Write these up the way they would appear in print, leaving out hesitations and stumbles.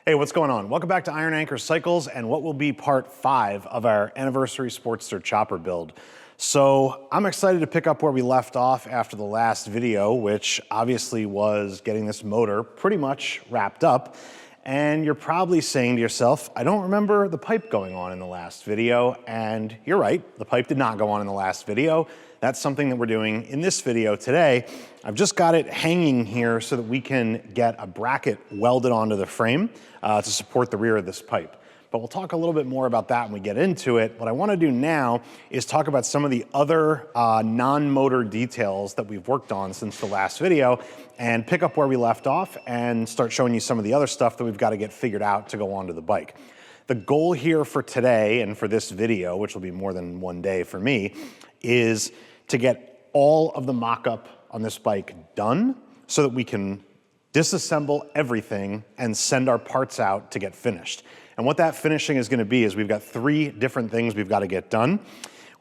Hey, what's going on? Welcome back to Iron Anchor Cycles and what will be part 5 of our anniversary Sportster chopper build. So I'm excited to pick up where we left off after the last video, which obviously was getting this motor pretty much wrapped up. And you're probably saying to yourself, I don't remember the pipe going on in the last video. And you're right, the pipe did not go on in the last video. That's something that we're doing in this video today. I've just got it hanging here so that we can get a bracket welded onto the frame to support the rear of this pipe. But we'll talk a little bit more about that when we get into it. What I want to do now is talk about some of the other non-motor details that we've worked on since the last video and pick up where we left off and start showing you some of the other stuff that we've got to get figured out to go onto the bike. The goal here for today and for this video, which will be more than one day for me, is to get all of the mock-up on this bike done so that we can disassemble everything and send our parts out to get finished. And what that finishing is going to be is we've got 3 different things we've got to get done.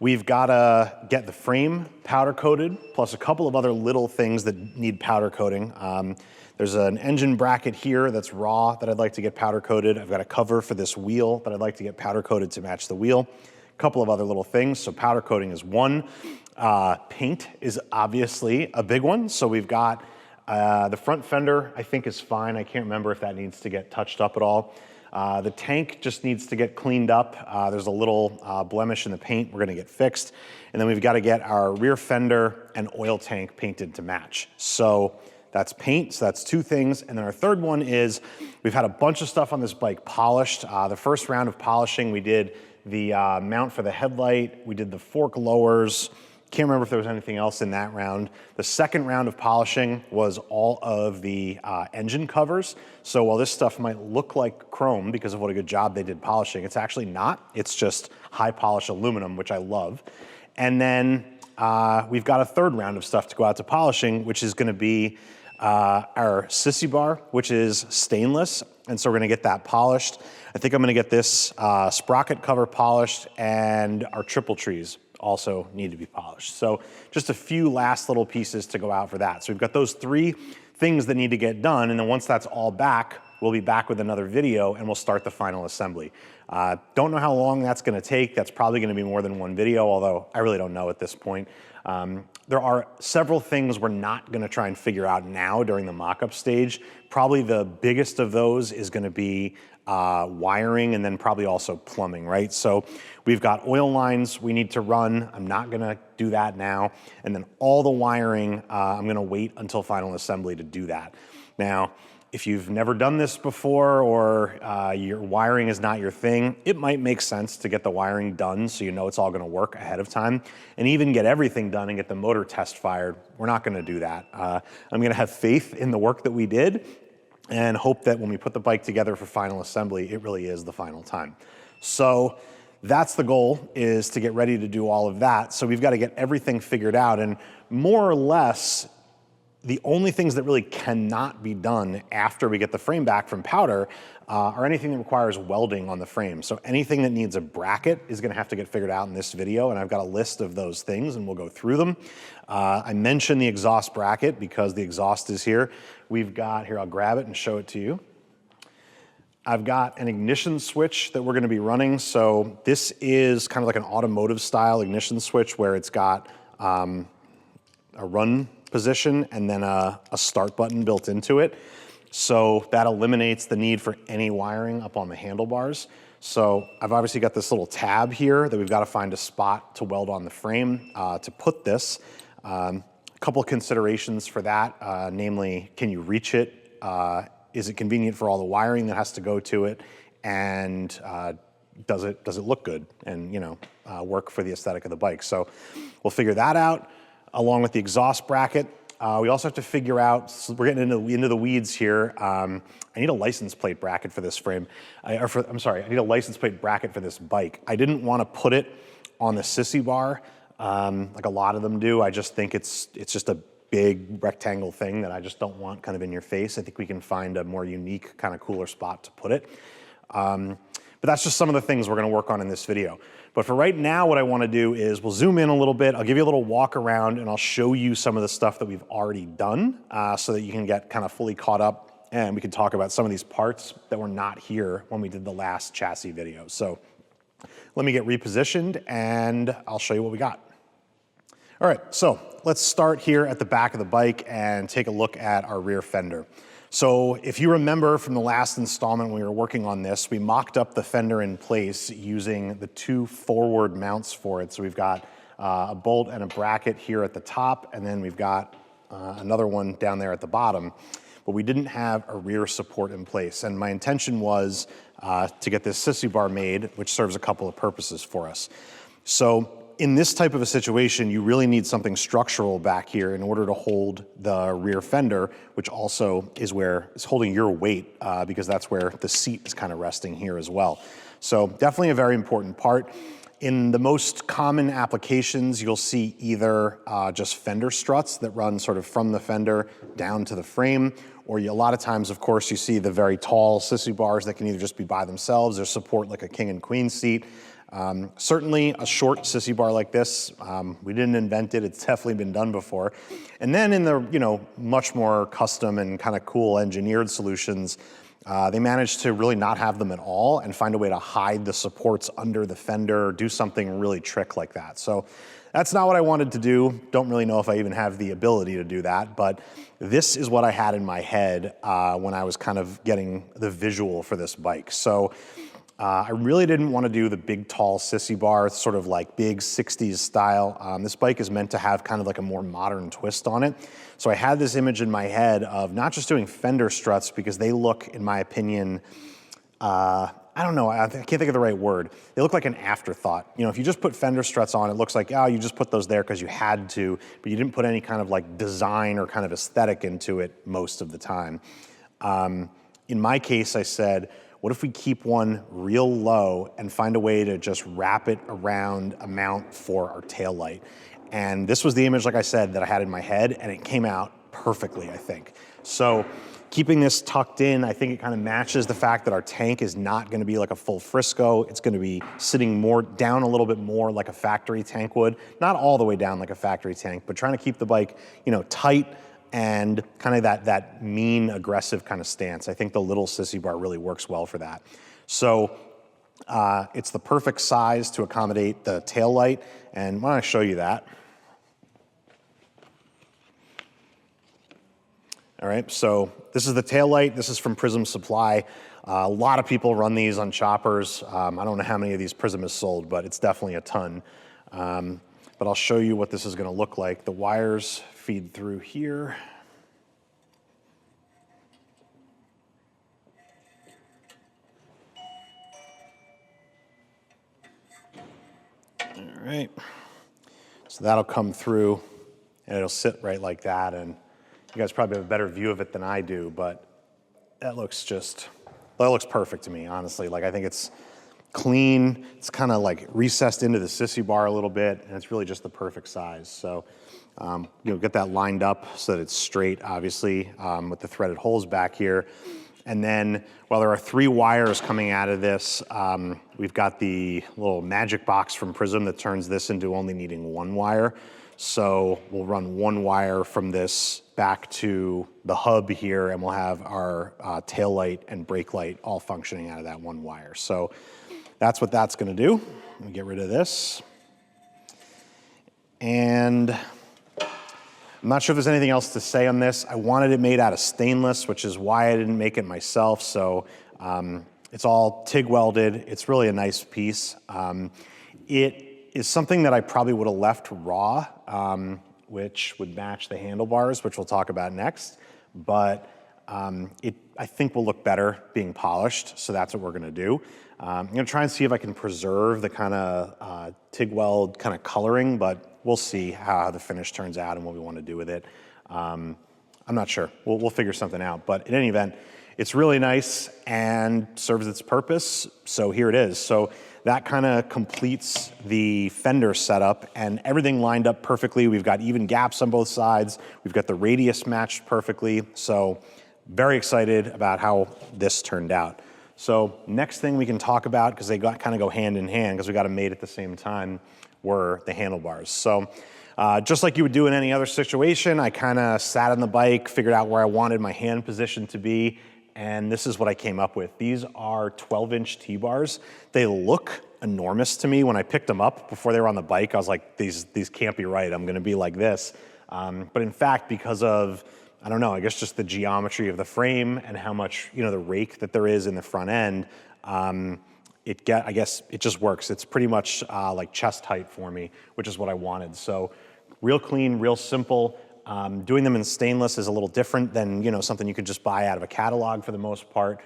We've got to get the frame powder coated, plus a couple of other little things that need powder coating. There's an engine bracket here that's raw that I'd like to get powder coated. I've got a cover for this wheel that I'd like to get powder coated to match the wheel. A couple of other little things, so powder coating is one. Paint is obviously a big one, so we've got the front fender, I think, is fine. I can't remember if that needs to get touched up at all. The tank just needs to get cleaned up. There's a little blemish in the paint we're gonna get fixed. And then we've got to get our rear fender and oil tank painted to match. So that's paint, so that's 2 things. And then our third one is we've had a bunch of stuff on this bike polished. The first round of polishing, we did the mount for the headlight, we did the fork lowers. Can't remember if there was anything else in that round. The second round of polishing was all of the engine covers. So while this stuff might look like chrome because of what a good job they did polishing, it's actually not. It's just high polish aluminum, which I love. And then we've got a third round of stuff to go out to polishing, which is gonna be our sissy bar, which is stainless. And so we're gonna get that polished. I think I'm gonna get this sprocket cover polished, and our triple trees also need to be polished. So just a few last little pieces to go out for that. So we've got those 3 things that need to get done, and then once that's all back, we'll be back with another video and we'll start the final assembly. Don't know how long that's gonna take. That's probably gonna be more than one video, although I really don't know at this point. There are several things we're not gonna try and figure out now during the mock-up stage. Probably the biggest of those is gonna be wiring, and then probably also plumbing, right? So we've got oil lines we need to run. I'm not gonna do that now. And then all the wiring, I'm gonna wait until final assembly to do that. Now, if you've never done this before, or your wiring is not your thing, it might make sense to get the wiring done so you know it's all gonna work ahead of time, and even get everything done and get the motor test fired. We're not gonna do that. I'm gonna have faith in the work that we did and hope that when we put the bike together for final assembly, it really is the final time. So that's the goal, is to get ready to do all of that. So we've got to get everything figured out, and more or less, the only things that really cannot be done after we get the frame back from powder are anything that requires welding on the frame. So anything that needs a bracket is gonna have to get figured out in this video, and I've got a list of those things and we'll go through them. I mentioned the exhaust bracket because the exhaust is here. We've got, here, I'll grab it and show it to you. I've got an ignition switch that we're gonna be running. So this is kind of like an automotive style ignition switch where it's got a run position and then a start button built into it. So that eliminates the need for any wiring up on the handlebars. So I've obviously got this little tab here that we've got to find a spot to weld on the frame to put this. A couple of considerations for that, namely, can you reach it? Is it convenient for all the wiring that has to go to it? And does it look good and, you know, work for the aesthetic of the bike? So we'll figure that out along with the exhaust bracket. We also have to figure out, so we're getting into the weeds here. I need a license plate bracket for this frame. I need a license plate bracket for this bike. I didn't want to put it on the sissy bar like a lot of them do. I just think it's just a big rectangle thing that I just don't want kind of in your face. I think we can find a more unique, kind of cooler spot to put it. But that's just some of the things we're gonna work on in this video. But for right now, what I wanna do is we'll zoom in a little bit, I'll give you a little walk around, and I'll show you some of the stuff that we've already done so that you can get kind of fully caught up and we can talk about some of these parts that were not here when we did the last chassis video. So let me get repositioned and I'll show you what we got. All right, so let's start here at the back of the bike and take a look at our rear fender. So if you remember from the last installment when we were working on this, we mocked up the fender in place using the 2 forward mounts for it. So we've got a bolt and a bracket here at the top, and then we've got another one down there at the bottom. But we didn't have a rear support in place. And my intention was to get this sissy bar made, which serves a couple of purposes for us. So in this type of a situation, you really need something structural back here in order to hold the rear fender, which also is where it's holding your weight because that's where the seat is kind of resting here as well. So definitely a very important part. In the most common applications, you'll see either just fender struts that run sort of from the fender down to the frame, or a lot of times, of course, you see the very tall sissy bars that can either just be by themselves or support like a king and queen seat. Certainly a short sissy bar like this, we didn't invent it, it's definitely been done before. And then in the much more custom and kind of cool engineered solutions, they managed to really not have them at all and find a way to hide the supports under the fender, do something really trick like that. So that's not what I wanted to do. Don't really know if I even have the ability to do that, but this is what I had in my head when I was kind of getting the visual for this bike. So I really didn't want to do the big, tall sissy bar. It's sort of like big 60s style. This bike is meant to have kind of like a more modern twist on it. So I had this image in my head of not just doing fender struts because they look, in my opinion, I don't know, I can't think of the right word. They look like an afterthought. If you just put fender struts on, it looks like, oh, you just put those there because you had to, but you didn't put any kind of like design or kind of aesthetic into it most of the time. In my case, I said, what if we keep one real low and find a way to just wrap it around a mount for our tail light? And this was the image, like I said, that I had in my head, and it came out perfectly, I think. So keeping this tucked in, I think it kind of matches the fact that our tank is not going to be like a full Frisco. It's going to be sitting more down a little bit more like a factory tank would. Not all the way down like a factory tank, but trying to keep the bike, tight and kind of that mean, aggressive kind of stance. I think the little sissy bar really works well for that. So it's the perfect size to accommodate the tail light, and why don't I show you that? All right, so this is the tail light. This is from Prism Supply. A lot of people run these on choppers. I don't know how many of these Prism has sold, but it's definitely a ton. But I'll show you what this is going to look like. The wires feed through here. All right. So that'll come through and it'll sit right like that. And you guys probably have a better view of it than I do, but that looks perfect to me, honestly. Like, I think it's clean. It's kind of like recessed into the sissy bar a little bit, and it's really just the perfect size. So get that lined up so that it's straight, obviously, with the threaded holes back here. And then, while there are 3 wires coming out of this, we've got the little magic box from Prism that turns this into only needing 1 wire. So we'll run 1 wire from this back to the hub here, and we'll have our tail light and brake light all functioning out of that 1 wire. So that's what that's going to do. Let me get rid of this. And I'm not sure if there's anything else to say on this. I wanted it made out of stainless, which is why I didn't make it myself. So it's all TIG welded. It's really a nice piece. It is something that I probably would have left raw, which would match the handlebars, which we'll talk about next. But I think will look better being polished, so that's what we're gonna do. I'm gonna try and see if I can preserve the kind of TIG weld kind of coloring, but we'll see how the finish turns out and what we want to do with it. I'm not sure. We'll figure something out. But in any event, it's really nice and serves its purpose. So here it is. So that kind of completes the fender setup, and everything lined up perfectly. We've got even gaps on both sides. We've got the radius matched perfectly. So very excited about how this turned out. So next thing we can talk about, because they kind of go hand in hand, because we got them made at the same time, were the handlebars. So Just like you would do in any other situation, I kind of sat on the bike, figured out where I wanted my hand position to be, and this is what I came up with. These are 12-inch T-bars. They look enormous to me. When I picked them up before they were on the bike, I was like, these can't be right. I'm gonna be like this. But in fact, because of, I don't know, I guess just the geometry of the frame and how much, you know, the rake that there is in the front end, I guess it just works. It's pretty much like chest height for me, which is what I wanted. So real clean, real simple. Doing them in stainless is a little different than, you know, something you could just buy out of a catalog for the most part.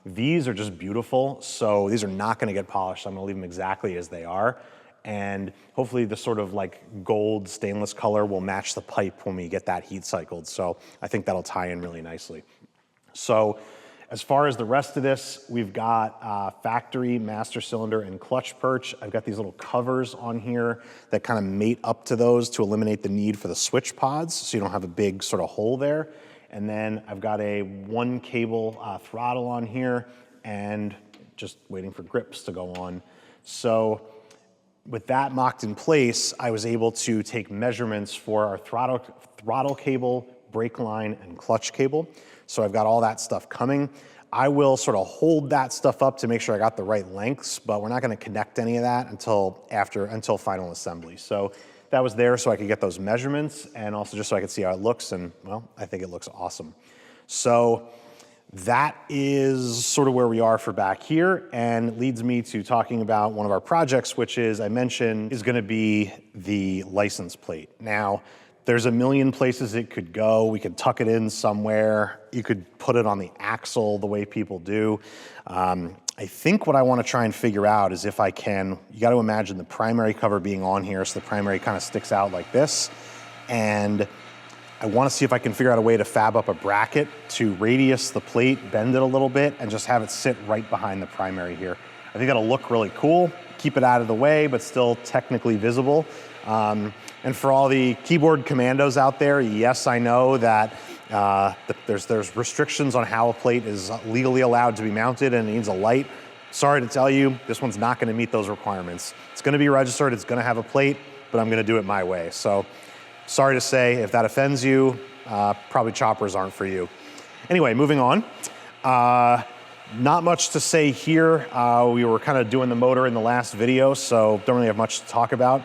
These are just beautiful. So these are not gonna get polished. I'm gonna leave them exactly as they are. And hopefully the sort of like gold stainless color will match the pipe when we get that heat cycled. So I think that'll tie in really nicely. So as far as the rest of this, we've got factory master cylinder and clutch perch. I've got these little covers on here that kind of mate up to those to eliminate the need for the switch pods, so you don't have a big sort of hole there. And then I've got a 1 cable throttle on here and just waiting for grips to go on. So with that mocked in place, I was able to take measurements for our throttle cable, brake line, and clutch cable. So I've got all that stuff coming. I will sort of hold that stuff up to make sure I got the right lengths, but we're not gonna connect any of that until final assembly. So that was there so I could get those measurements and also just so I could see how it looks, and well, I think it looks awesome. So that is sort of where we are for back here, and leads me to talking about one of our projects, which is, I mentioned, is gonna be the license plate. Now, there's a million places it could go. We could tuck it in somewhere. You could put it on the axle the way people do. I think what I wanna try and figure out is if I can, you gotta imagine the primary cover being on here, so the primary kind of sticks out like this, and I wanna see if I can figure out a way to fab up a bracket to radius the plate, bend it a little bit, and just have it sit right behind the primary here. I think that'll look really cool, keep it out of the way, but still technically visible. And for all the keyboard commandos out there, yes, I know that there's restrictions on how a plate is legally allowed to be mounted and it needs a light. Sorry to tell you, this one's not gonna meet those requirements. It's gonna be registered, it's gonna have a plate, but I'm gonna do it my way. So sorry to say, if that offends you, probably choppers aren't for you. Anyway, moving on. Not much to say here. We were kind of doing the motor in the last video, so don't really have much to talk about.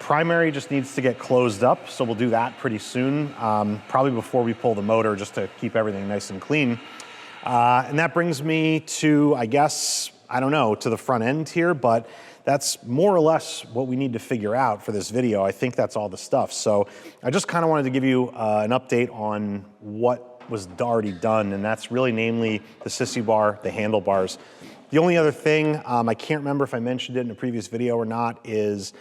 Primary just needs to get closed up, so we'll do that pretty soon, probably before we pull the motor, just to keep everything nice and clean. And that brings me to, I guess, I don't know, to the front end here, but that's more or less what we need to figure out for this video. I think that's all the stuff. So I just kind of wanted to give you an update on what was already done, and that's really namely the sissy bar, the handlebars. The only other thing, I can't remember if I mentioned it in a previous video or not, is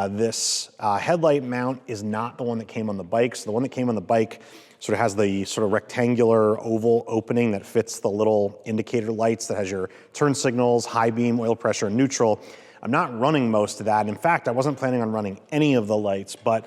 this headlight mount is not the one that came on the bike. So the one that came on the bike sort of has the sort of rectangular oval opening that fits the little indicator lights that has your turn signals, high beam, oil pressure, and neutral. I'm not running most of that. In fact, I wasn't planning on running any of the lights, but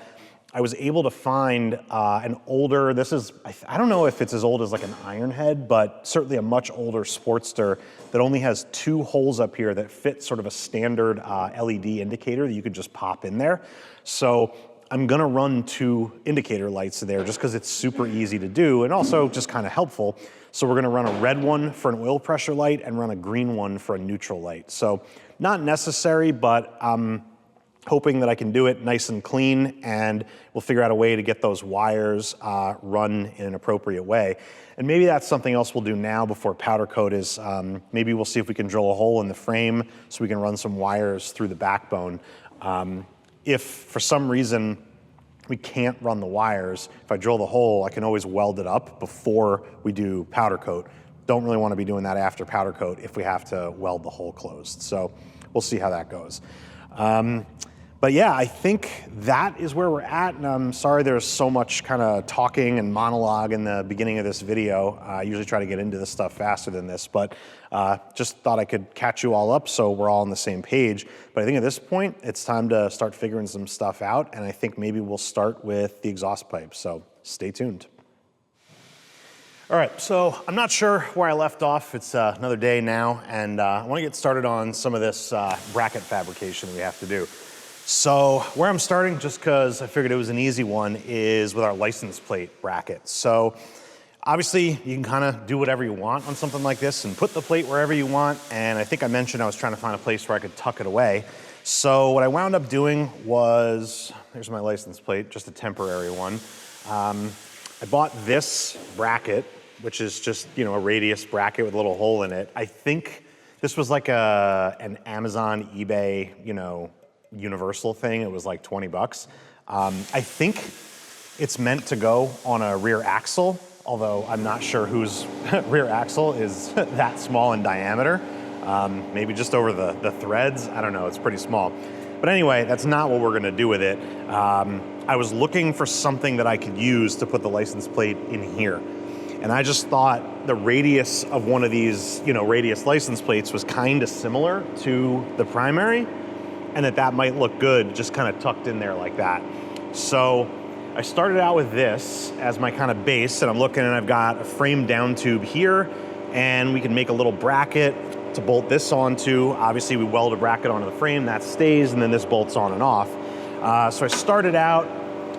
I was able to find an older, I don't know if it's as old as like an iron head, but certainly a much older Sportster that only has 2 holes up here that fit sort of a standard LED indicator that you could just pop in there. So I'm gonna run 2 indicator lights there just because it's super easy to do and also just kind of helpful. So we're gonna run a red one for an oil pressure light and run a green one for a neutral light. So not necessary, but hoping that I can do it nice and clean, and we'll figure out a way to get those wires run in an appropriate way. And maybe that's something else we'll do now before powder coat is, maybe we'll see if we can drill a hole in the frame so we can run some wires through the backbone. If for some reason we can't run the wires, if I drill the hole, I can always weld it up before we do powder coat. Don't really want to be doing that after powder coat if we have to weld the hole closed. So we'll see how that goes. But yeah, I think that is where we're at, and I'm sorry there's so much kind of talking and monologue in the beginning of this video. I usually try to get into this stuff faster than this, but just thought I could catch you all up so we're all on the same page. But I think at this point, it's time to start figuring some stuff out, and I think maybe we'll start with the exhaust pipe, so stay tuned. All right, so I'm not sure where I left off. It's another day now, and I want to get started on some of this bracket fabrication we have to do. So where I'm starting, just because I figured it was an easy one, is with our license plate bracket. So obviously you can kind of do whatever you want on something like this and put the plate wherever you want. And I think I mentioned I was trying to find a place where I could tuck it away. So what I wound up doing was, there's my license plate, just a temporary one. I bought this bracket, which is just, you know, a radius bracket with a little hole in it. I think this was like an Amazon, eBay, you know, universal thing. It was like 20 bucks. I think it's meant to go on a rear axle, although I'm not sure whose rear axle is that small in diameter. Maybe just over the threads. I don't know, it's pretty small. But anyway, that's not what we're gonna do with it. I was looking for something that I could use to put the license plate in here. And I just thought the radius of one of these, you know, radius license plates was kind of similar to the primary, and that might look good just kind of tucked in there like that. So I started out with this as my kind of base, and I'm looking and I've got a frame down tube here, and we can make a little bracket to bolt this onto. Obviously we weld a bracket onto the frame, that stays, and then this bolts on and off. So I started out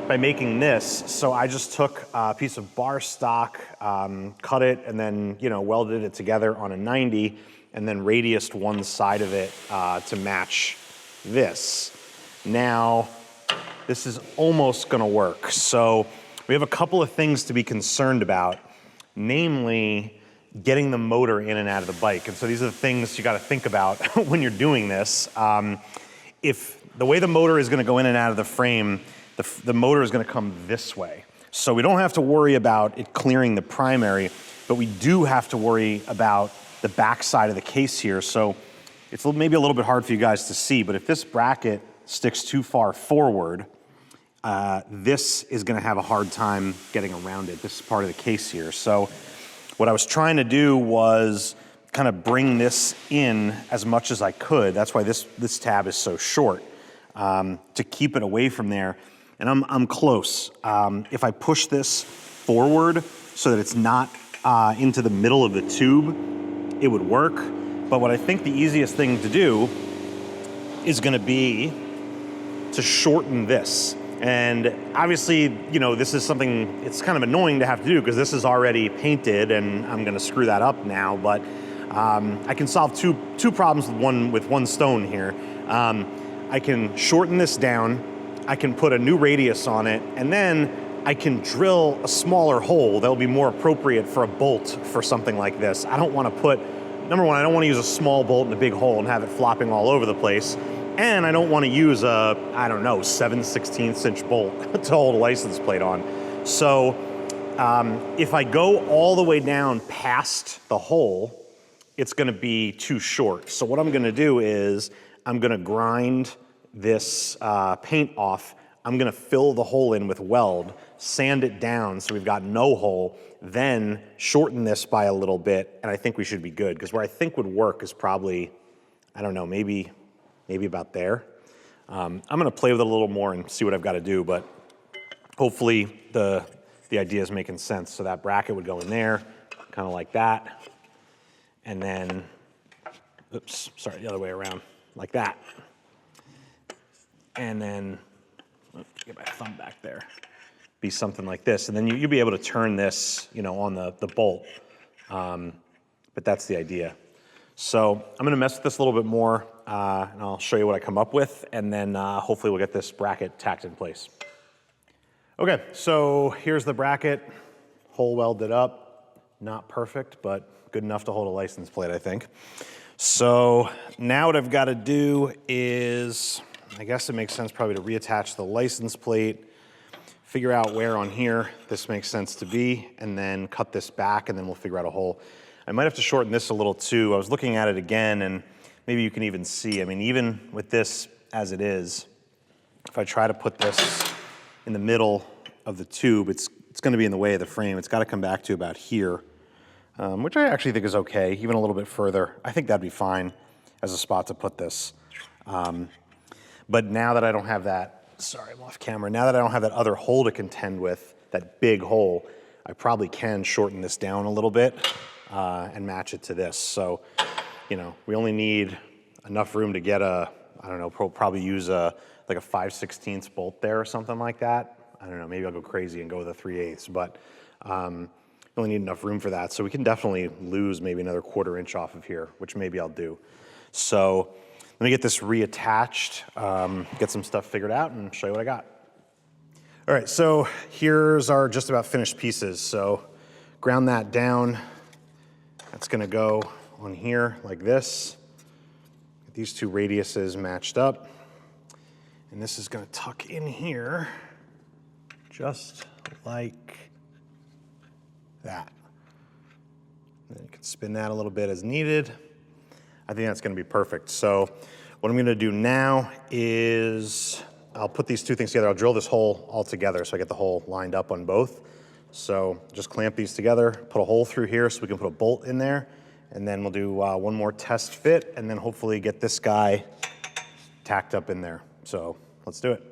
by making this. So I just took a piece of bar stock, cut it, and then, you know, welded it together on a 90, and then radiused one side of it to match this. Now, this is almost gonna work. So we have a couple of things to be concerned about, namely getting the motor in and out of the bike. And so these are the things you gotta think about when you're doing this. If the way the motor is gonna go in and out of the frame, the motor is gonna come this way. So we don't have to worry about it clearing the primary, but we do have to worry about the back side of the case here. So it's maybe a little bit hard for you guys to see, but if this bracket sticks too far forward, this is gonna have a hard time getting around it. This is part of the case here. So what I was trying to do was kind of bring this in as much as I could. That's why this tab is so short, to keep it away from there. And I'm close. If I push this forward so that it's not into the middle of the tube, it would work. But what I think the easiest thing to do is gonna be to shorten this. And obviously, you know, this is something, it's kind of annoying to have to do because this is already painted and I'm gonna screw that up now, but I can solve two problems with one stone here. I can shorten this down, I can put a new radius on it, and then I can drill a smaller hole that'll be more appropriate for a bolt for something like this. I don't wanna put, number one, I don't wanna use a small bolt in a big hole and have it flopping all over the place. And I don't wanna use a, I don't know, 7/16 inch bolt to hold a license plate on. So if I go all the way down past the hole, it's gonna be too short. So what I'm gonna do is I'm gonna grind this paint off. I'm gonna fill the hole in with weld, sand it down so we've got no hole, then shorten this by a little bit, and I think we should be good. Because where I think would work is probably, I don't know, maybe about there. I'm gonna play with it a little more and see what I've gotta do, but hopefully the idea is making sense. So that bracket would go in there, kind of like that. And then, oops, sorry, the other way around, like that. And then, get my thumb back there, be something like this. And then you'll be able to turn this, you know, on the bolt. But that's the idea. So I'm gonna mess with this a little bit more, and I'll show you what I come up with, and then hopefully we'll get this bracket tacked in place. Okay, so here's the bracket, hole welded up. Not perfect, but good enough to hold a license plate, I think. So now what I've gotta do is, I guess it makes sense probably to reattach the license plate, figure out where on here this makes sense to be, and then cut this back, and then we'll figure out a hole. I might have to shorten this a little too. I was looking at it again, and maybe you can even see, I mean, even with this as it is, if I try to put this in the middle of the tube, it's gonna be in the way of the frame. It's gotta come back to about here, which I actually think is okay, even a little bit further. I think that'd be fine as a spot to put this. But now that I don't have that, sorry, I'm off camera. Now that I don't have that other hole to contend with, that big hole, I probably can shorten this down a little bit and match it to this. So, you know, we only need enough room to get a, I don't know, probably use a like a 5/16 bolt there or something like that. I don't know, maybe I'll go crazy and go with a 3/8, but only need enough room for that. So we can definitely lose maybe another 1/4 inch off of here, which maybe I'll do. So let me get this reattached, get some stuff figured out and show you what I got. All right, so here's our just about finished pieces. So ground that down. That's gonna go on here like this. Get these two radiuses matched up. And this is gonna tuck in here just like that. And you can spin that a little bit as needed. I think that's gonna be perfect. So what I'm gonna do now is I'll put these two things together. I'll drill this hole all together so I get the hole lined up on both. So just clamp these together, put a hole through here so we can put a bolt in there, and then we'll do one more test fit, and then hopefully get this guy tacked up in there. So let's do it.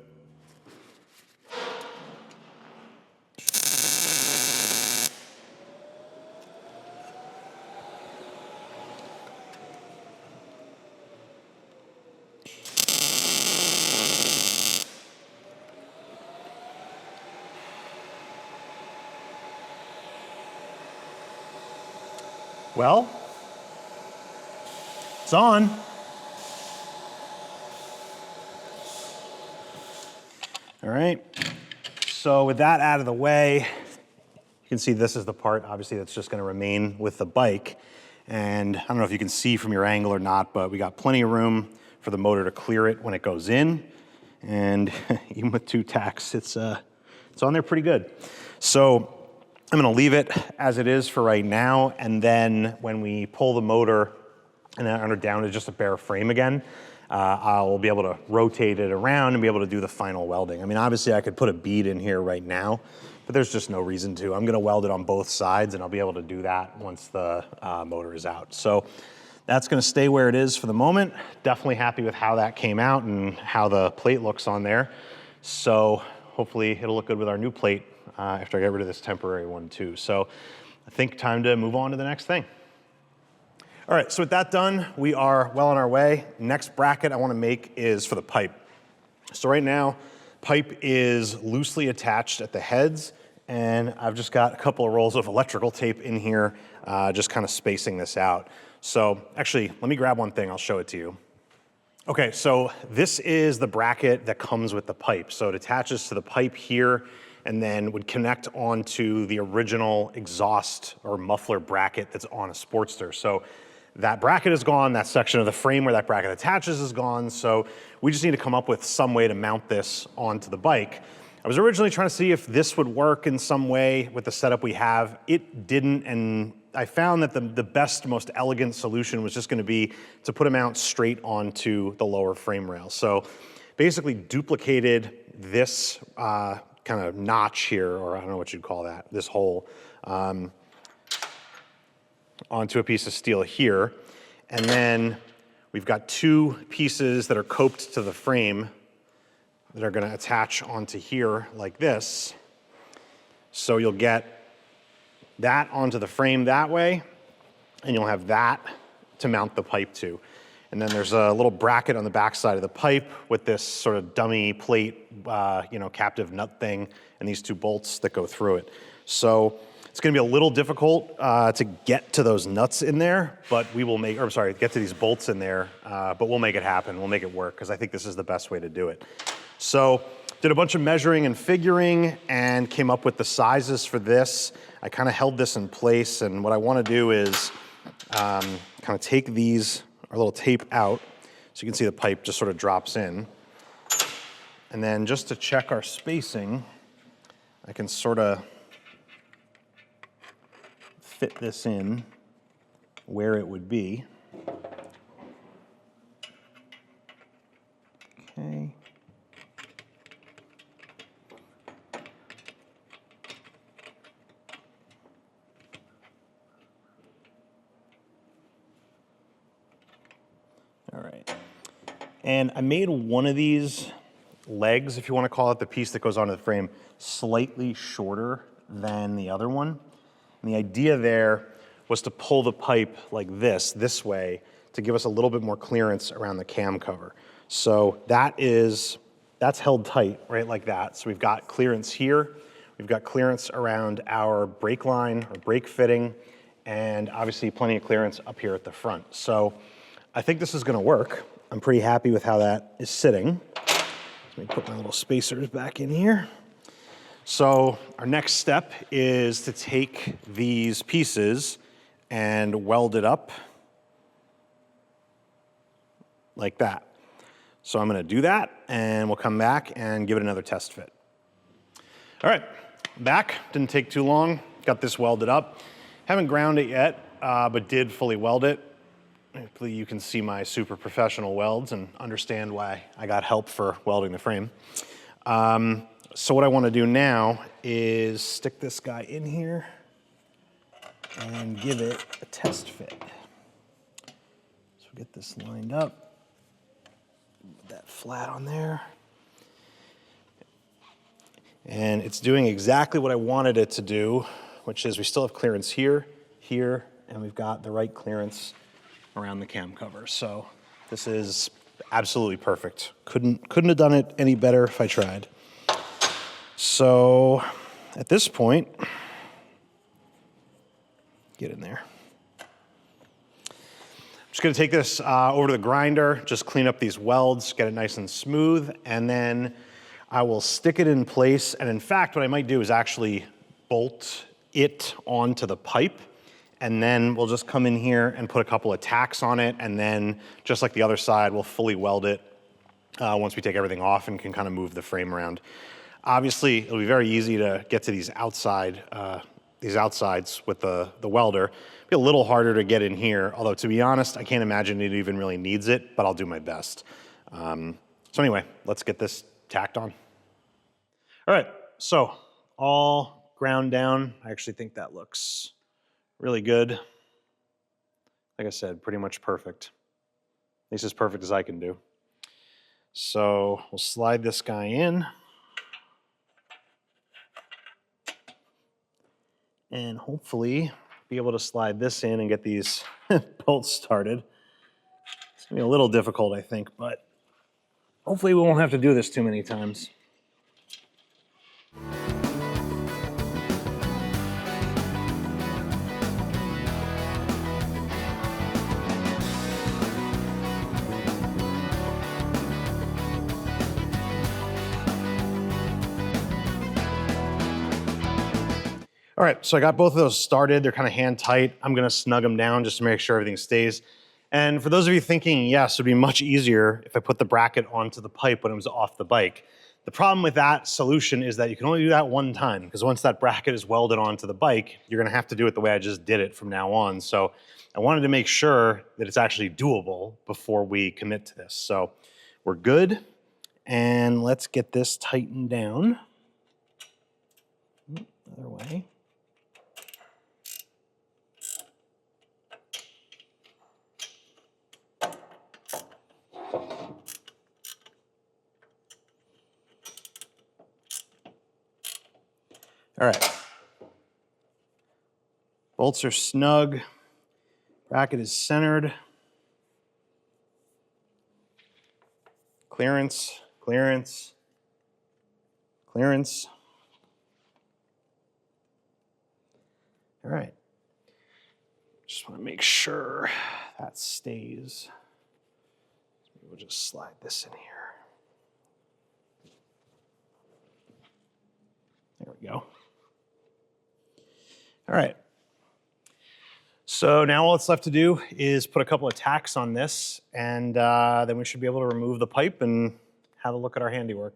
Well, it's on. All right, so with that out of the way, you can see this is the part, obviously, that's just gonna remain with the bike. And I don't know if you can see from your angle or not, but we got plenty of room for the motor to clear it when it goes in. And even with 2 tacks, it's on there pretty good. So I'm gonna leave it as it is for right now, and then when we pull the motor and then down to just a bare frame again, I'll be able to rotate it around and be able to do the final welding. I mean, obviously I could put a bead in here right now, but there's just no reason to. I'm gonna weld it on both sides, and I'll be able to do that once the motor is out. So that's gonna stay where it is for the moment. Definitely happy with how that came out and how the plate looks on there. So hopefully it'll look good with our new plate after I get rid of this temporary one too. So I think time to move on to the next thing. All right, so with that done, we are well on our way. Next bracket I wanna make is for the pipe. So right now, pipe is loosely attached at the heads, and I've just got a couple of rolls of electrical tape in here, just kind of spacing this out. So actually, let me grab one thing, I'll show it to you. Okay, so this is the bracket that comes with the pipe. So it attaches to the pipe here and then would connect onto the original exhaust or muffler bracket that's on a Sportster. So that bracket is gone, that section of the frame where that bracket attaches is gone, so we just need to come up with some way to mount this onto the bike. I was originally trying to see if this would work in some way with the setup we have. It didn't, and I found that the best, most elegant solution was just gonna be to put a mount straight onto the lower frame rail. So basically duplicated this kind of notch here, or I don't know what you'd call that, this hole, onto a piece of steel here. And then we've got 2 pieces that are coped to the frame that are gonna attach onto here like this. So you'll get that onto the frame that way, and you'll have that to mount the pipe to. And then there's a little bracket on the back side of the pipe with this sort of dummy plate, captive nut thing, and these 2 bolts that go through it. So it's gonna be a little difficult to get to those nuts in there, but we will make, or sorry, get to these bolts in there, but we'll make it happen. We'll make it work, because I think this is the best way to do it. So did a bunch of measuring and figuring and came up with the sizes for this. I kind of held this in place, and what I wanna do is kind of take our little tape out, so you can see the pipe just sort of drops in. And then just to check our spacing, I can sort of fit this in where it would be. Okay. All right. And I made one of these legs, if you want to call it, the piece that goes onto the frame, slightly shorter than the other one. And the idea there was to pull the pipe like this way, to give us a little bit more clearance around the cam cover. So that is that's held tight, right, like that. So we've got clearance here. We've got clearance around our brake line or brake fitting, and obviously plenty of clearance up here at the front. So I think this is gonna work. I'm pretty happy with how that is sitting. Let me put my little spacers back in here. So our next step is to take these pieces and weld it up like that. So I'm gonna do that, and we'll come back and give it another test fit. All right, back, didn't take too long. Got this welded up. Haven't ground it yet, but did fully weld it. Hopefully you can see my super professional welds and understand why I got help for welding the frame. So what I wanna do now is stick this guy in here and give it a test fit. So get this lined up, put that flat on there. And it's doing exactly what I wanted it to do, which is we still have clearance here, here, and we've got the right clearance around the cam cover. So this is absolutely perfect. Couldn't have done it any better if I tried. So at this point, get in there. I'm just gonna take this over to the grinder, just clean up these welds, get it nice and smooth, and then I will stick it in place. And in fact, what I might do is actually bolt it onto the pipe, and then we'll just come in here and put a couple of tacks on it, and then just like the other side, we'll fully weld it once we take everything off and can kind of move the frame around. Obviously, it'll be very easy to get to these outsides with the welder. It'll be a little harder to get in here, although to be honest, I can't imagine it even really needs it, but I'll do my best. So anyway, let's get this tacked on. All right, so all ground down. I actually think that looks really good. Like I said, pretty much perfect. At least as perfect as I can do. So we'll slide this guy in. And hopefully be able to slide this in and get these bolts started. It's gonna be a little difficult, I think, but hopefully we won't have to do this too many times. All right, so I got both of those started. They're kind of hand tight. I'm gonna snug them down just to make sure everything stays. And for those of you thinking, yes, it'd be much easier if I put the bracket onto the pipe when it was off the bike. The problem with that solution is that you can only do that one time, because once that bracket is welded onto the bike, you're gonna have to do it the way I just did it from now on. So I wanted to make sure that it's actually doable before we commit to this. So we're good, and let's get this tightened down. Other way. All right, bolts are snug, bracket is centered, clearance, clearance, clearance. All right, just want to make sure that stays. We'll just slide this in here. There we go. All right, so now all that's left to do is put a couple of tacks on this, and then we should be able to remove the pipe and have a look at our handiwork.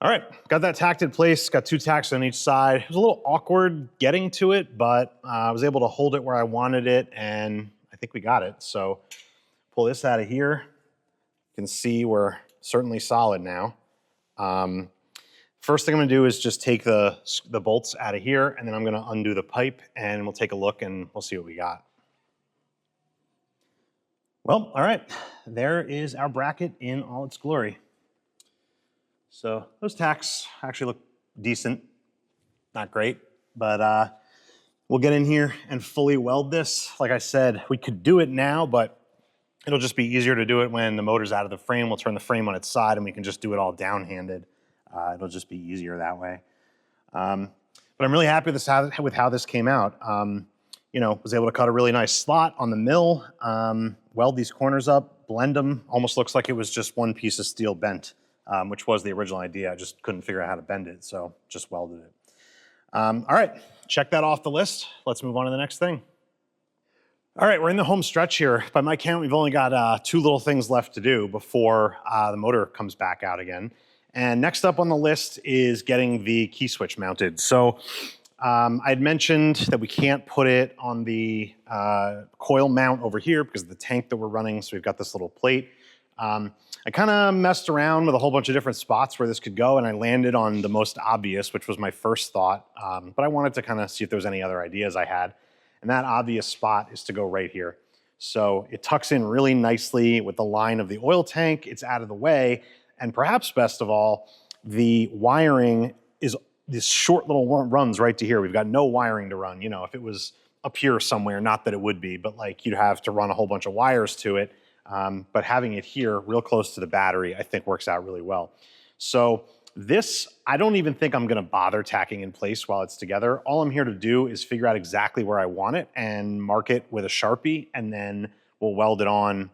All right, got that tacked in place, got 2 tacks on each side. It was a little awkward getting to it, but I was able to hold it where I wanted it, and I think we got it. So pull this out of here. You can see we're certainly solid now. First thing I'm gonna do is just take the bolts out of here, and then I'm gonna undo the pipe, and we'll take a look and we'll see what we got. Well, all right, there is our bracket in all its glory. So those tacks actually look decent, not great, but we'll get in here and fully weld this. Like I said, we could do it now, but it'll just be easier to do it when the motor's out of the frame. We'll turn the frame on its side and we can just do it all down-handed. It'll just be easier that way. But I'm really happy with how this came out. You know, was able to cut a really nice slot on the mill, weld these corners up, blend them. Almost looks like it was just one piece of steel bent. Which was the original idea. I just couldn't figure out how to bend it, so just welded it. All right, check that off the list. Let's move on to the next thing. All right, we're in the home stretch here. By my count, we've only got 2 little things left to do before the motor comes back out again. And next up on the list is getting the key switch mounted. So I had mentioned that we can't put it on the coil mount over here because of the tank that we're running, so we've got this little plate. I kind of messed around with a whole bunch of different spots where this could go, and I landed on the most obvious, which was my first thought, but I wanted to kind of see if there was any other ideas I had. And that obvious spot is to go right here. So it tucks in really nicely with the line of the oil tank, it's out of the way, and perhaps best of all, the wiring is this short little runs right to here. We've got no wiring to run. You know, if it was up here somewhere, not that it would be, but like you'd have to run a whole bunch of wires to it. But having it here real close to the battery, I think works out really well. So this, I don't even think I'm gonna bother tacking in place while it's together. All I'm here to do is figure out exactly where I want it and mark it with a Sharpie, and then we'll weld it on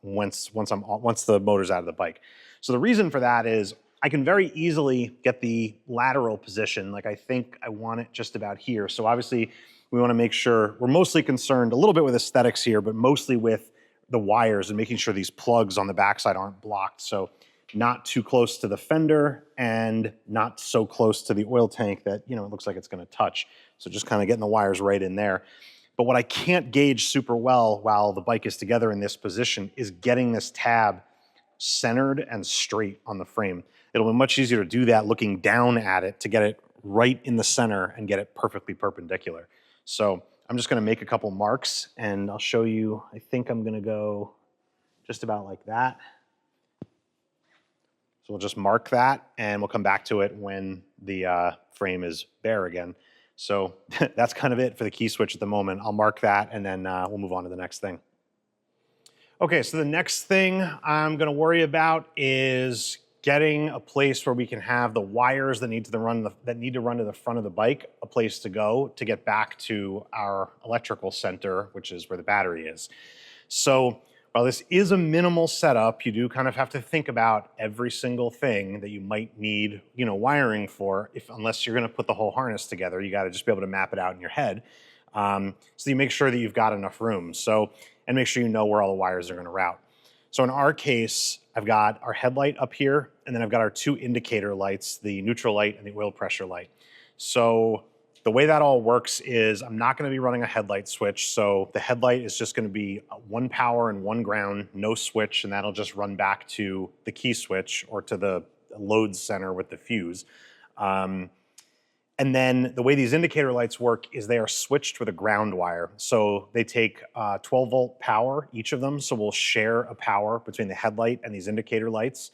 once the motor's out of the bike. So the reason for that is I can very easily get the lateral position. Like I think I want it just about here. So obviously we wanna make sure, we're mostly concerned a little bit with aesthetics here, but mostly with the wires and making sure these plugs on the backside aren't blocked. So not too close to the fender and not so close to the oil tank that, you know, it looks like it's gonna touch. So just kind of getting the wires right in there. But what I can't gauge super well while the bike is together in this position is getting this tab centered and straight on the frame. It'll be much easier to do that looking down at it to get it right in the center and get it perfectly perpendicular. So I'm just gonna make a couple marks and I'll show you. I think I'm gonna go just about like that. So we'll just mark that and we'll come back to it when the frame is bare again. So that's kind of it for the key switch at the moment. I'll mark that and then we'll move on to the next thing. Okay, so the next thing I'm gonna worry about is getting a place where we can have the wires that need to run to the front of the bike, a place to go to get back to our electrical center, which is where the battery is. So while this is a minimal setup, you do kind of have to think about every single thing that you might need, you know, wiring for. Unless you're going to put the whole harness together, you got to just be able to map it out in your head. So you make sure that you've got enough room. So, and make sure you know where all the wires are going to route. So in our case, I've got our headlight up here, and then I've got our 2 indicator lights, the neutral light and the oil pressure light. So the way that all works is I'm not gonna be running a headlight switch, so the headlight is just gonna be 1 power and 1 ground, no switch, and that'll just run back to the key switch or to the load center with the fuse. And then the way these indicator lights work is they are switched with a ground wire. So they take 12 volt power, each of them. So we'll share a power between the headlight and these indicator lights.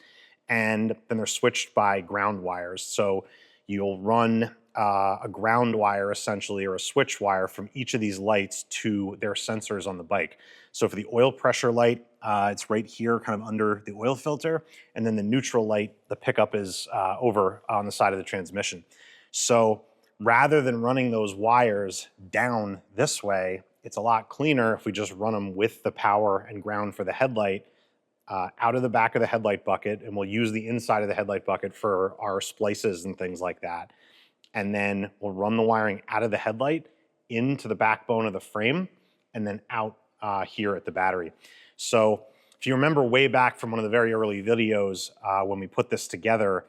And then they're switched by ground wires. So you'll run a ground wire essentially, or a switch wire from each of these lights to their sensors on the bike. So for the oil pressure light, it's right here, kind of under the oil filter. And then the neutral light, the pickup is over on the side of the transmission. So rather than running those wires down this way, it's a lot cleaner if we just run them with the power and ground for the headlight out of the back of the headlight bucket, and we'll use the inside of the headlight bucket for our splices and things like that. And then we'll run the wiring out of the headlight into the backbone of the frame and then out here at the battery. So if you remember way back from one of the very early videos when we put this together,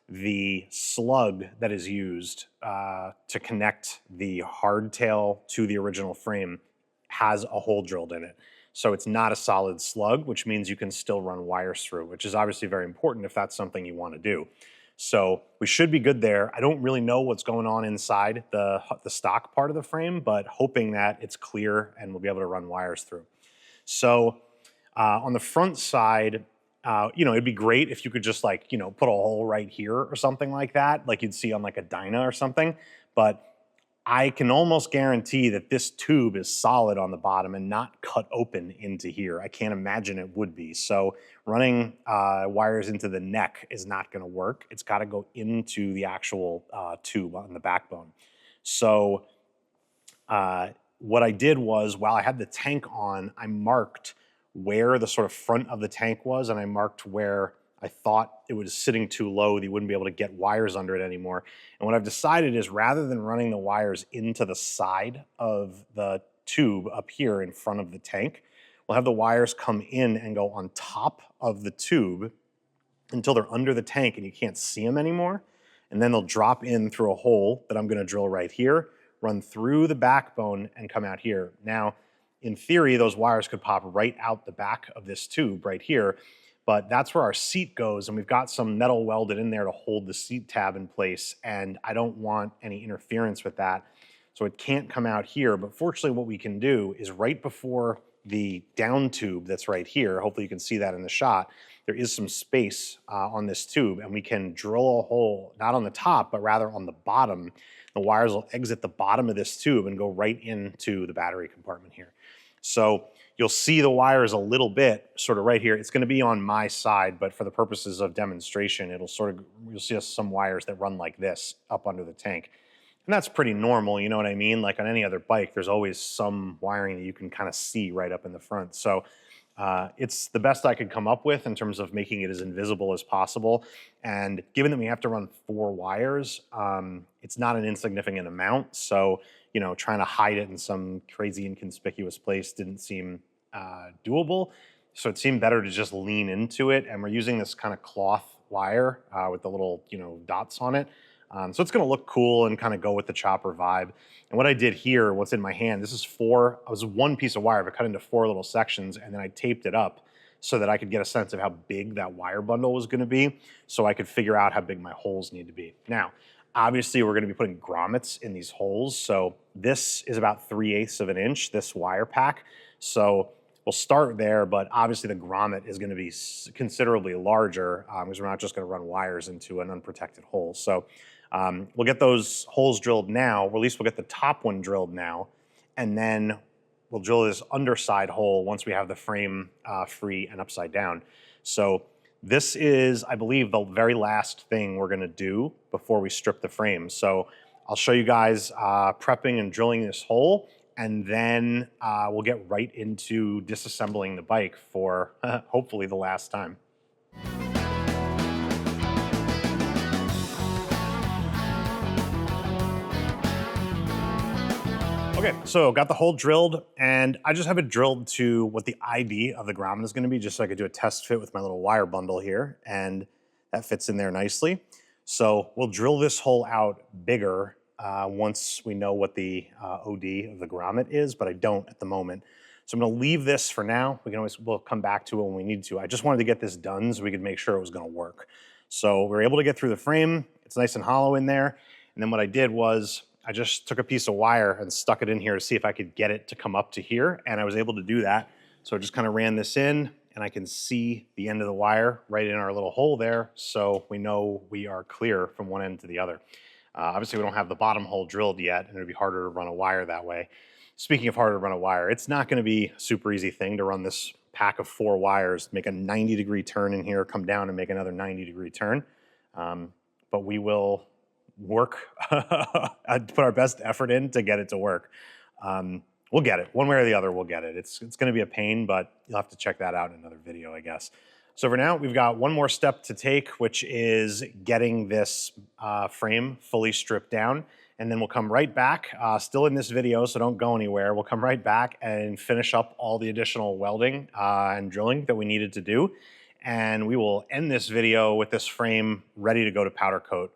the slug that is used to connect the hardtail to the original frame has a hole drilled in it. So it's not a solid slug, which means you can still run wires through, which is obviously very important if that's something you want to do. So we should be good there. I don't really know what's going on inside the stock part of the frame, but hoping that it's clear and we'll be able to run wires through. So on the front side, it'd be great if you could just like, put a hole right here or something like that, like you'd see on like a Dyna or something. But I can almost guarantee that this tube is solid on the bottom and not cut open into here. I can't imagine it would be. So running wires into the neck is not going to work. It's got to go into the actual tube on the backbone. So what I did was, while I had the tank on, I marked where the sort of front of the tank was, and I marked where I thought it was sitting too low that you wouldn't be able to get wires under it anymore. And what I've decided is, rather than running the wires into the side of the tube up here in front of the tank, we'll have the wires come in and go on top of the tube until they're under the tank and you can't see them anymore. And then they'll drop in through a hole that I'm going to drill right here, run through the backbone and come out here. Now, in theory, those wires could pop right out the back of this tube right here, but that's where our seat goes, and we've got some metal welded in there to hold the seat tab in place, and I don't want any interference with that, so it can't come out here. But fortunately, what we can do is, right before the down tube that's right here, hopefully you can see that in the shot, there is some space on this tube, and we can drill a hole, not on the top, but rather on the bottom. The wires will exit the bottom of this tube and go right into the battery compartment here. So you'll see the wires a little bit sort of right here. It's going to be on my side, but for the purposes of demonstration, you'll see some wires that run like this up under the tank. And that's pretty normal, you know what I mean? Like on any other bike, there's always some wiring that you can kind of see right up in the front. So it's the best I could come up with in terms of making it as invisible as possible. And given that we have to run 4 wires, it's not an insignificant amount. So, trying to hide it in some crazy inconspicuous place didn't seem doable. So it seemed better to just lean into it. And we're using this kind of cloth wire with the little, dots on it. So it's going to look cool and kind of go with the chopper vibe. And what I did here, what's in my hand, this is one piece of wire, but cut into 4 little sections, and then I taped it up so that I could get a sense of how big that wire bundle was going to be, so I could figure out how big my holes need to be. Now, obviously, we're going to be putting grommets in these holes, so this is about 3/8 of an inch, this wire pack. So we'll start there, but obviously the grommet is going to be considerably larger because we're not just going to run wires into an unprotected hole. So we'll get those holes drilled now, or at least we'll get the top one drilled now, and then we'll drill this underside hole once we have the frame free and upside down. So this is, I believe, the very last thing we're going to do before we strip the frame. So I'll show you guys prepping and drilling this hole, and then we'll get right into disassembling the bike for hopefully the last time. Okay, so got the hole drilled, and I just have it drilled to what the ID of the grommet is going to be, just so I could do a test fit with my little wire bundle here, and that fits in there nicely. So we'll drill this hole out bigger once we know what the OD of the grommet is, but I don't at the moment. So I'm going to leave this for now. We'll come back to it when we need to. I just wanted to get this done so we could make sure it was going to work. So we were able to get through the frame. It's nice and hollow in there. And then what I did was I just took a piece of wire and stuck it in here to see if I could get it to come up to here, and I was able to do that. So I just kind of ran this in, and I can see the end of the wire right in our little hole there, so we know we are clear from one end to the other. Obviously, we don't have the bottom hole drilled yet, and it'd be harder to run a wire that way. Speaking of harder to run a wire, it's not going to be a super easy thing to run this pack of 4 wires, make a 90-degree turn in here, come down and make another 90-degree turn. But we will work, put our best effort in to get it to work. We'll get it. One way or the other, we'll get it. It's going to be a pain, but you'll have to check that out in another video, I guess. So for now, we've got one more step to take, which is getting this frame fully stripped down. And then we'll come right back, still in this video, so don't go anywhere. We'll come right back and finish up all the additional welding and drilling that we needed to do. and we will end this video with this frame ready to go to powder coat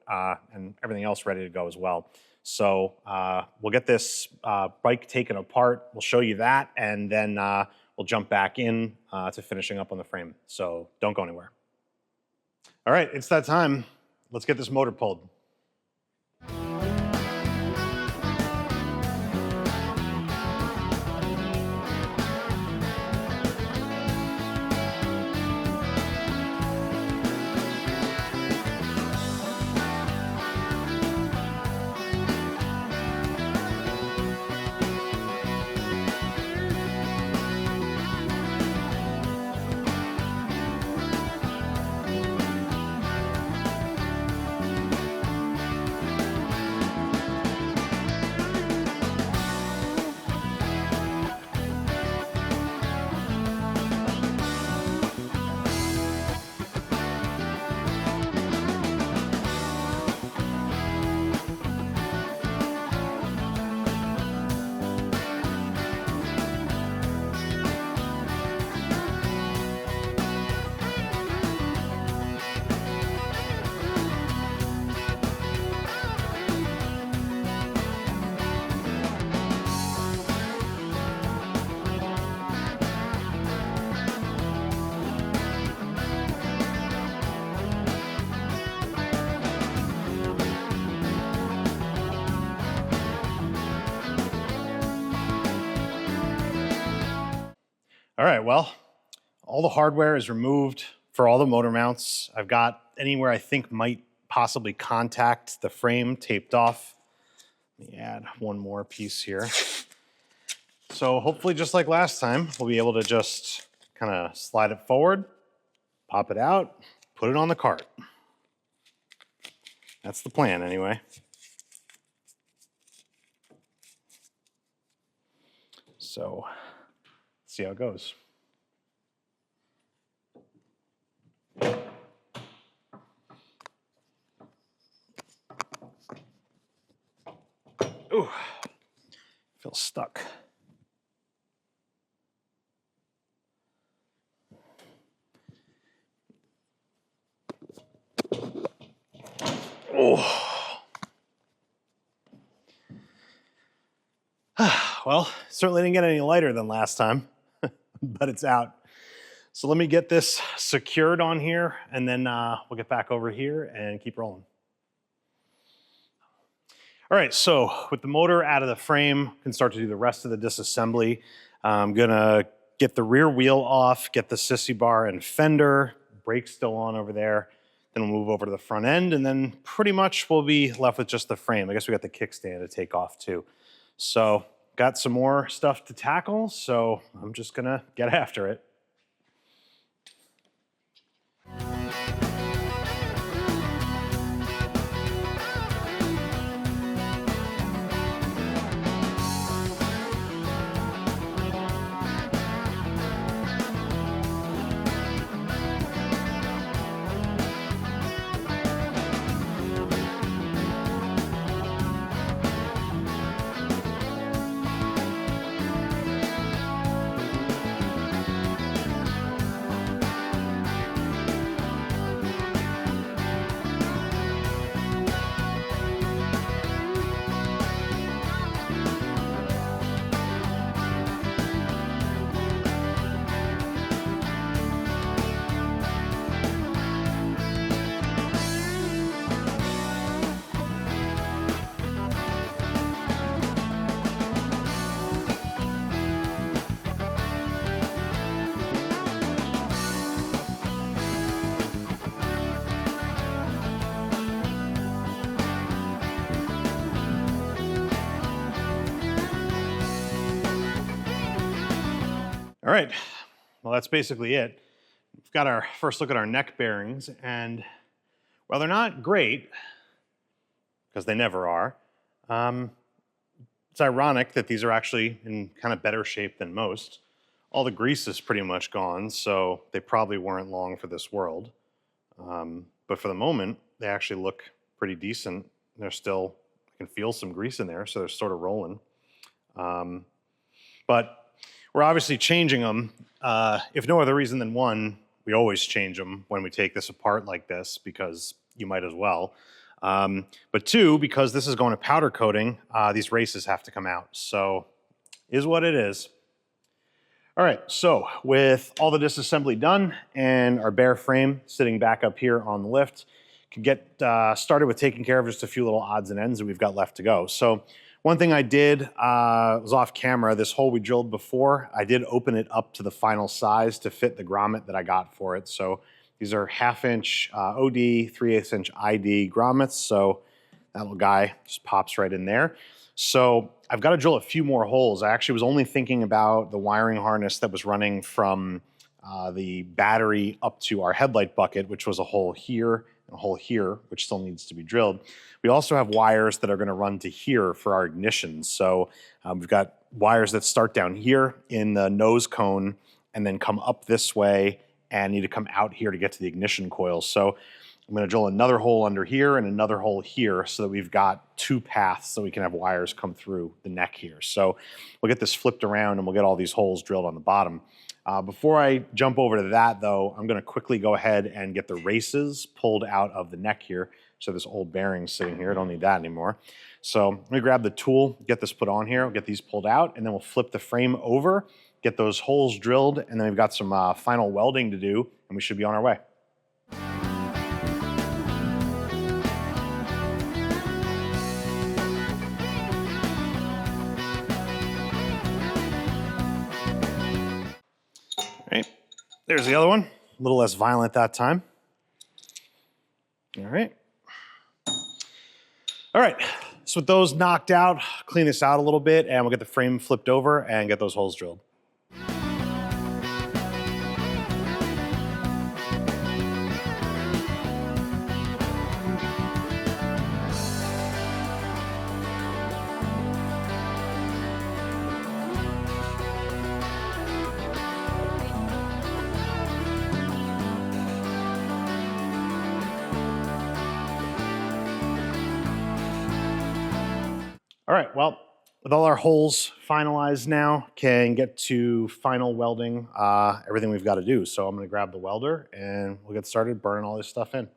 and everything else ready to go as well. So we'll get this bike taken apart, we'll show you that, and then we'll jump back in to finishing up on the frame. So don't go anywhere. All right, it's that time. Let's get this motor pulled. All right, well, all the hardware is removed for all the motor mounts. I've got anywhere I think might possibly contact the frame taped off. Let me add one more piece here. So hopefully just like last time, we'll be able to just kind of slide it forward, pop it out, put it on the cart. That's the plan anyway. So see how it goes. Ooh, feels stuck. Oh. Well, certainly didn't get any lighter than last time, but it's out. So let me get this secured on here, and then we'll get back over here and keep rolling. All right, so with the motor out of the frame, can start to do the rest of the disassembly. I'm gonna get the rear wheel off, get the sissy bar and fender, brakes still on over there. Then we'll move over to the front end, and then pretty much we'll be left with just the frame. I guess we got the kickstand to take off too. So got some more stuff to tackle, so I'm just gonna get after it. All right, well, that's basically it. We've got our first look at our neck bearings, and while they're not great, because they never are, it's ironic that these are actually in kind of better shape than most. All the grease is pretty much gone, so they probably weren't long for this world. But for the moment, they actually look pretty decent. They're still, I can feel some grease in there, so they're sort of rolling. But we're obviously changing them, if no other reason than one, we always change them when we take this apart like this, because you might as well. But two, because this is going to powder coating, these races have to come out. So is what it is. All right, so with all the disassembly done and our bare frame sitting back up here on the lift, can get started with taking care of just a few little odds and ends that we've got left to go. So one thing I did was off camera. This hole we drilled before, I did open it up to the final size to fit the grommet that I got for it. So these are 1/2 inch OD, 3/8 inch ID grommets. So that little guy just pops right in there. So I've got to drill a few more holes. I actually was only thinking about the wiring harness that was running from the battery up to our headlight bucket, which was a hole here and a hole here, which still needs to be drilled. We also have wires that are going to run to here for our ignition. So we've got wires that start down here in the nose cone and then come up this way and need to come out here to get to the ignition coils. So I'm going to drill another hole under here and another hole here so that we've got 2 paths so we can have wires come through the neck here. So we'll get this flipped around and we'll get all these holes drilled on the bottom. Before I jump over to that though, I'm going to quickly go ahead and get the races pulled out of the neck here. So this old bearing's sitting here, I don't need that anymore. So let me grab the tool, get this put on here, we'll get these pulled out, and then we'll flip the frame over, get those holes drilled, and then we've got some final welding to do, and we should be on our way. There's the other one, a little less violent that time. All right. All right, so with those knocked out, clean this out a little bit and we'll get the frame flipped over and get those holes drilled. All right, well, with all our holes finalized now, can get to final welding everything we've got to do. So I'm going to grab the welder and we'll get started burning all this stuff in.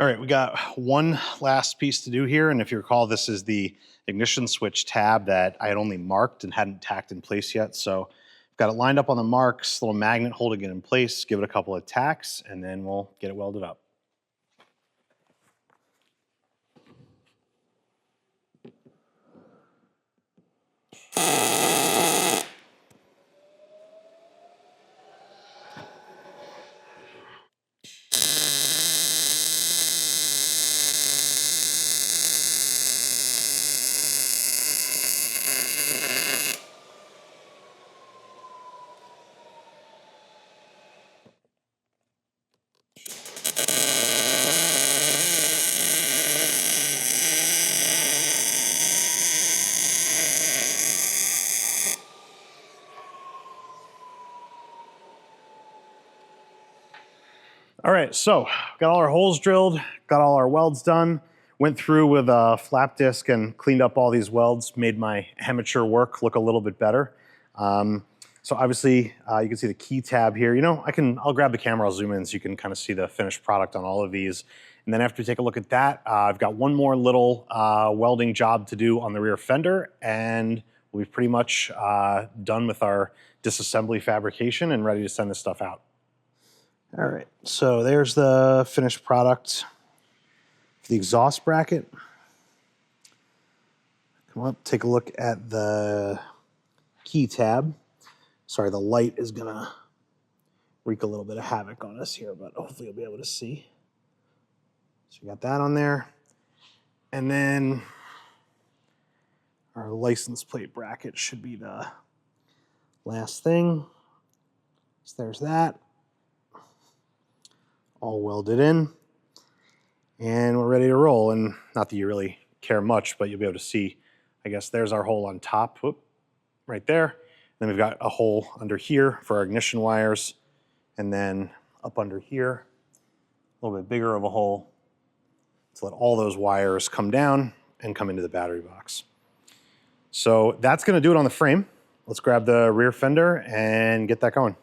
All right, we got one last piece to do here, and if you recall, this is the ignition switch tab that I had only marked and hadn't tacked in place yet. So I've got it lined up on the marks, little magnet holding it in place, give it a couple of tacks, and then we'll get it welded up. All right, so got all our holes drilled, got all our welds done, went through with a flap disc and cleaned up all these welds, made my amateur work look a little bit better. So obviously you can see the key tab here. You know, I'll grab the camera, I'll zoom in so you can kind of see the finished product on all of these. And then after you take a look at that, I've got one more little welding job to do on the rear fender, and we'll be pretty much done with our disassembly fabrication and ready to send this stuff out. All right, so there's the finished product for the exhaust bracket. Come up, take a look at the key tab. Sorry, the light is gonna wreak a little bit of havoc on us here, but hopefully you'll be able to see. So you got that on there. And then our license plate bracket should be the last thing. So there's that. All welded in. And we're ready to roll. And not that you really care much, but you'll be able to see, I guess there's our hole on top, whoop, right there. Then we've got a hole under here for our ignition wires. And then up under here, a little bit bigger of a hole to let all those wires come down and come into the battery box. So that's gonna do it on the frame. Let's grab the rear fender and get that going.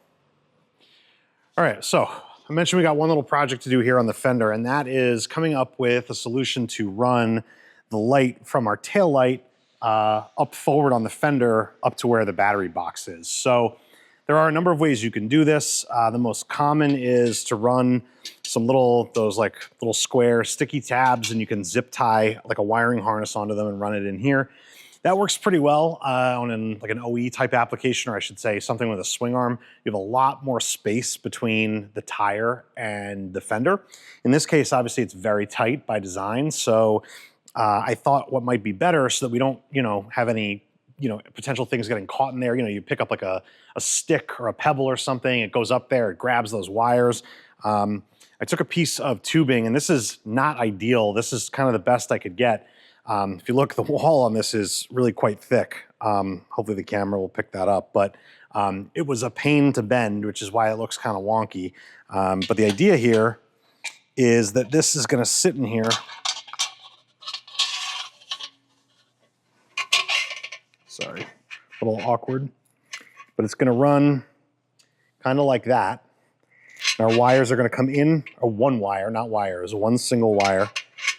All right, so I mentioned we got one little project to do here on the fender, and that is coming up with a solution to run the light from our tail light up forward on the fender up to where the battery box is. So there are a number of ways you can do this. The most common is to run some those little square sticky tabs, and you can zip tie like a wiring harness onto them and run it in here. That works pretty well on an OE type application, or I should say something with a swing arm. You have a lot more space between the tire and the fender. In this case, obviously it's very tight by design. So I thought what might be better, so that we don't, have any, potential things getting caught in there. You pick up like a stick or a pebble or something, it goes up there, it grabs those wires. I took a piece of tubing, and this is not ideal. This is kind of the best I could get. If you look, the wall on this is really quite thick. Hopefully the camera will pick that up, but it was a pain to bend, which is why it looks kind of wonky. But the idea here is that this is gonna sit in here. Sorry, a little awkward, but it's gonna run kind of like that. And our wires are gonna come in, or one wire, not wires, one single wire.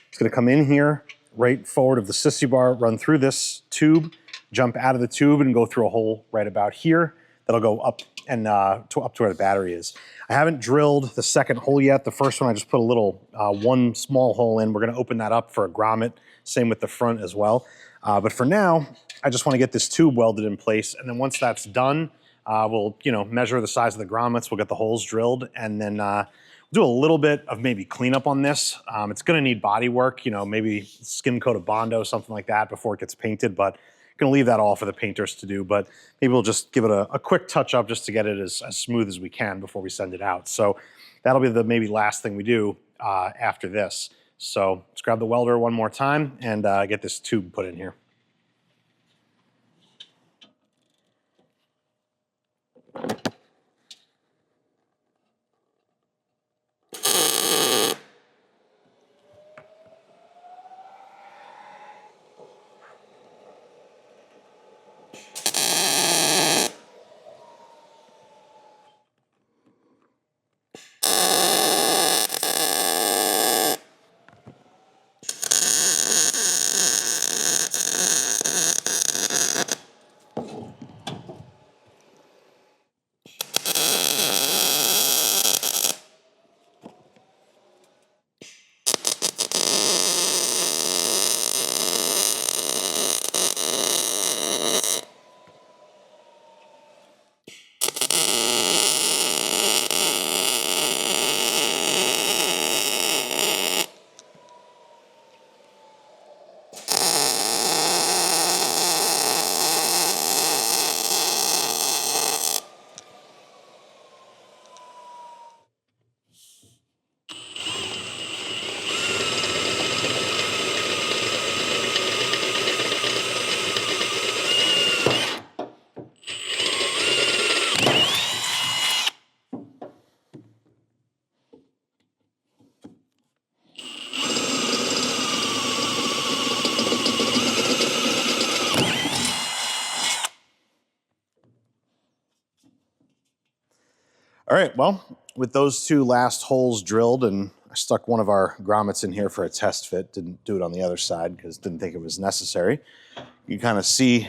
It's gonna come in here, right forward of the sissy bar, run through this tube, jump out of the tube and go through a hole right about here. That'll go up and up to where the battery is. I haven't drilled the second hole yet. The first one I just put a little one small hole in. We're gonna open that up for a grommet, same with the front as well. But for now, I just wanna get this tube welded in place, and then once that's done, we'll measure the size of the grommets, we'll get the holes drilled, and then do a little bit of maybe cleanup on this. It's gonna need body work, maybe skim coat of Bondo, something like that before it gets painted, but gonna leave that all for the painters to do. But maybe we'll just give it a quick touch up just to get it as smooth as we can before we send it out. So that'll be the maybe last thing we do after this. So let's grab the welder one more time and get this tube put in here. All right, well, with those two last holes drilled, and I stuck one of our grommets in here for a test fit, didn't do it on the other side because didn't think it was necessary. You kind of see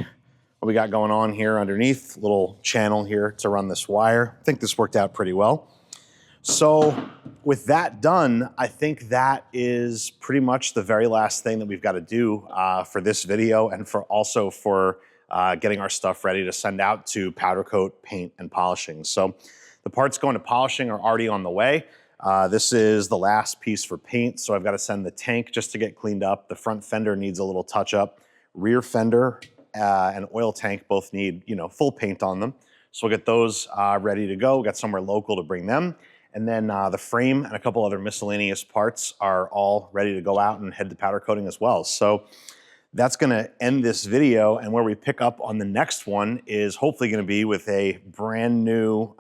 what we got going on here underneath, little channel here to run this wire. I think this worked out pretty well. So with that done, I think that is pretty much the very last thing that we've got to do for this video, and also for getting our stuff ready to send out to powder coat, paint, and polishing. So the parts going to polishing are already on the way. This is the last piece for paint, so I've got to send the tank just to get cleaned up. The front fender needs a little touch up. Rear fender and oil tank both need, full paint on them. So we'll get those ready to go, get somewhere local to bring them. And then the frame and a couple other miscellaneous parts are all ready to go out and head to powder coating as well. So that's gonna end this video, and where we pick up on the next one is hopefully gonna be with a brand new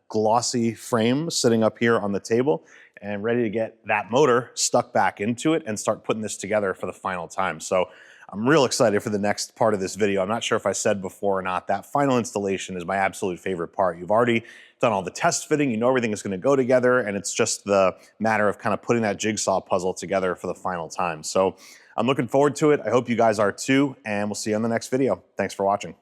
glossy frame sitting up here on the table and ready to get that motor stuck back into it and start putting this together for the final time. So I'm real excited for the next part of this video. I'm not sure if I said before or not, that final installation is my absolute favorite part. You've already done all the test fitting, you know everything is gonna go together, and it's just the matter of kind of putting that jigsaw puzzle together for the final time. So I'm looking forward to it. I hope you guys are too, and we'll see you on the next video. Thanks for watching.